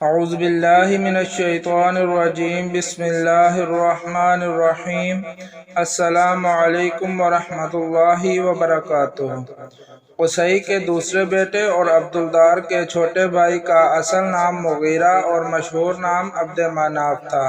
اعوذ باللہ من الشیطان الرجیم بسم اللہ الرحمن الرحیم السلام علیکم ورحمۃ اللہ وبرکاتہ۔ قصی کے دوسرے بیٹے اور عبدالدار کے چھوٹے بھائی کا اصل نام مغیرہ اور مشہور نام عبد مناف تھا،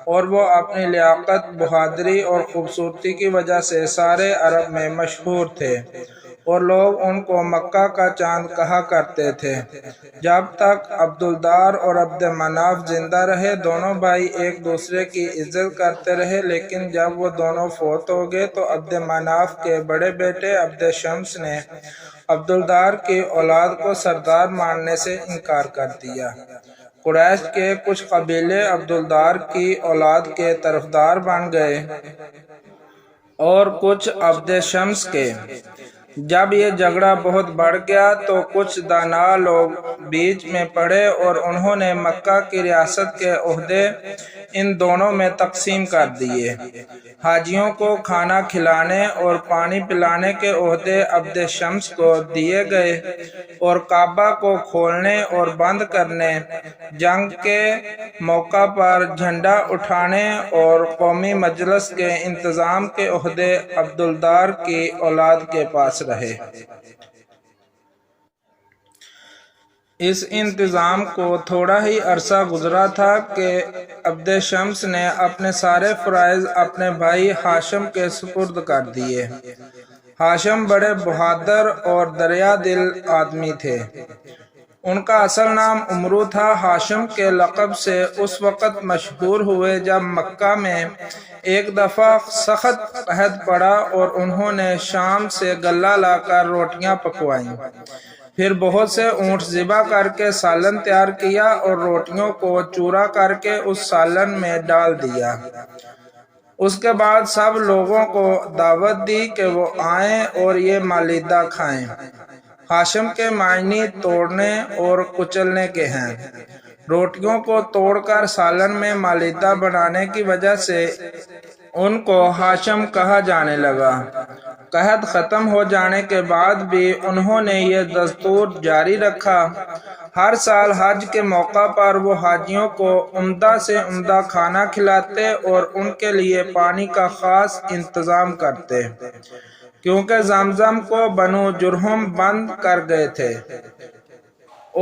اور وہ اپنی لیاقت، بہادری اور خوبصورتی کی وجہ سے سارے عرب میں مشہور تھے، اور لوگ ان کو مکہ کا چاند کہا کرتے تھے۔ جب تک عبدالدار اور عبد مناف زندہ رہے، دونوں بھائی ایک دوسرے کی عزت کرتے رہے، لیکن جب وہ دونوں فوت ہو گئے تو عبد مناف کے بڑے بیٹے عبد شمس نے عبدالدار کی اولاد کو سردار ماننے سے انکار کر دیا۔ قریش کے کچھ قبیلے عبدالدار کی اولاد کے طرفدار بن گئے اور کچھ عبد شمس کے۔ جب یہ جھگڑا بہت بڑھ گیا تو کچھ دانا لوگ بیچ میں پڑے اور انہوں نے مکہ کی ریاست کے عہدے ان دونوں میں تقسیم کر دیے۔ حاجیوں کو کھانا کھلانے اور پانی پلانے کے عہدے عبد شمس کو دیے گئے، اور کعبہ کو کھولنے اور بند کرنے، جنگ کے موقع پر جھنڈا اٹھانے اور قومی مجلس کے انتظام کے عہدے عبدالدار کی اولاد کے پاس رہے۔ اس انتظام کو تھوڑا ہی عرصہ گزرا تھا کہ عبد شمس نے اپنے سارے فرائض اپنے بھائی ہاشم کے سپرد کر دیے۔ ہاشم بڑے بہادر اور دریا دل آدمی تھے۔ ان کا اصل نام عمرو تھا۔ ہاشم کے لقب سے اس وقت مشہور ہوئے جب مکہ میں ایک دفعہ سخت قحط پڑا اور انہوں نے شام سے غلہ لا کر روٹیاں پکوائیں، پھر بہت سے اونٹ ذبح کر کے سالن تیار کیا اور روٹیوں کو چورا کر کے اس سالن میں ڈال دیا۔ اس کے بعد سب لوگوں کو دعوت دی کہ وہ آئیں اور یہ مالیدہ کھائیں۔ ہاشم کے معنی توڑنے اور کچلنے کے ہیں۔ روٹیوں کو توڑ کر سالن میں مالیدہ بنانے کی وجہ سے ان کو ہاشم کہا جانے لگا۔ قحط ختم ہو جانے کے بعد بھی انہوں نے یہ دستور جاری رکھا۔ ہر سال حج کے موقع پر وہ حاجیوں کو عمدہ سے عمدہ کھانا کھلاتے اور ان کے لیے پانی کا خاص انتظام کرتے، کیونکہ زمزم کو بنو جرہم بند کر گئے تھے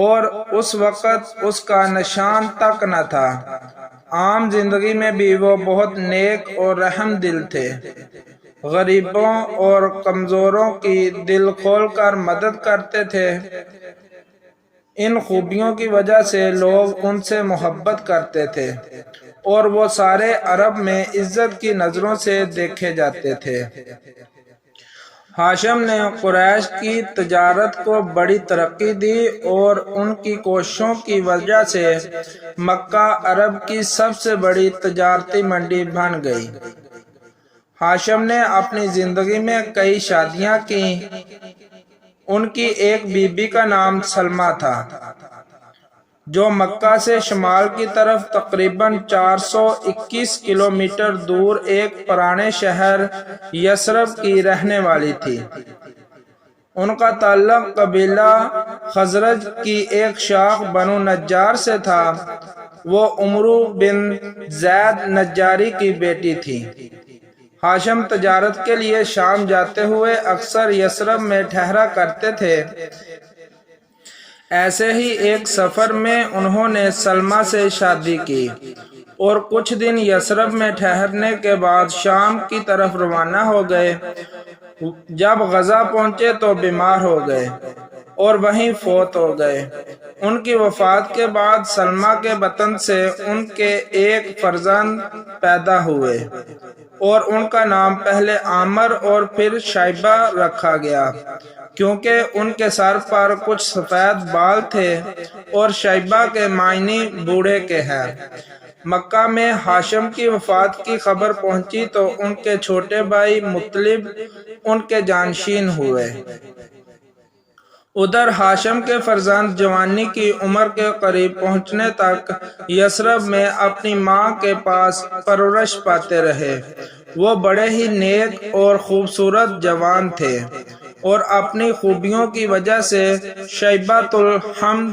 اور اس وقت اس کا نشان تک نہ تھا۔ عام زندگی میں بھی وہ بہت نیک اور رحم دل تھے۔ غریبوں اور کمزوروں کی دل کھول کر مدد کرتے تھے۔ ان خوبیوں کی وجہ سے لوگ ان سے محبت کرتے تھے اور وہ سارے عرب میں عزت کی نظروں سے دیکھے جاتے تھے۔ ہاشم نے قریش کی تجارت کو بڑی ترقی دی اور ان کی کوششوں کی وجہ سے مکہ عرب کی سب سے بڑی تجارتی منڈی بن گئی۔ ہاشم نے اپنی زندگی میں کئی شادیاں کیں۔ ان کی ایک بیوی کا نام سلمہ تھا، جو مکہ سے شمال کی طرف تقریباً 421 کلومیٹر دور ایک پرانے شہر یثرب کی رہنے والی تھی۔ ان کا تعلق قبیلہ خزرج کی ایک شاخ بنو نجار سے تھا۔ وہ عمرو بن زید نجاری کی بیٹی تھی۔ ہاشم تجارت کے لیے شام جاتے ہوئے اکثر یثرب میں ٹھہرا کرتے تھے۔ ایسے ہی ایک سفر میں انہوں نے سلمہ سے شادی کی اور کچھ دن یثرب میں ٹھہرنے کے بعد شام کی طرف روانہ ہو گئے۔ جب غزہ پہنچے تو بیمار ہو گئے اور وہیں فوت ہو گئے۔ ان کی وفات کے بعد سلمہ کے بطن سے ان کے ایک فرزند پیدا ہوئے اور ان کا نام پہلے عامر اور پھر شیبہ رکھا گیا، کیونکہ ان کے سر پر کچھ سفید بال تھے، اور شیبہ کے معنی بوڑھے کے ہیں۔ مکہ میں ہاشم کی وفات کی خبر پہنچی تو ان کے چھوٹے بھائی مطلب ان کے جانشین ہوئے۔ ادھر ہاشم کے فرزند جوانی کی عمر کے قریب پہنچنے تک یثرب میں اپنی ماں کے پاس پرورش پاتے رہے۔ وہ بڑے ہی نیک اور خوبصورت جوان تھے اور اپنی خوبیوں کی وجہ سے شیبۃ الحمد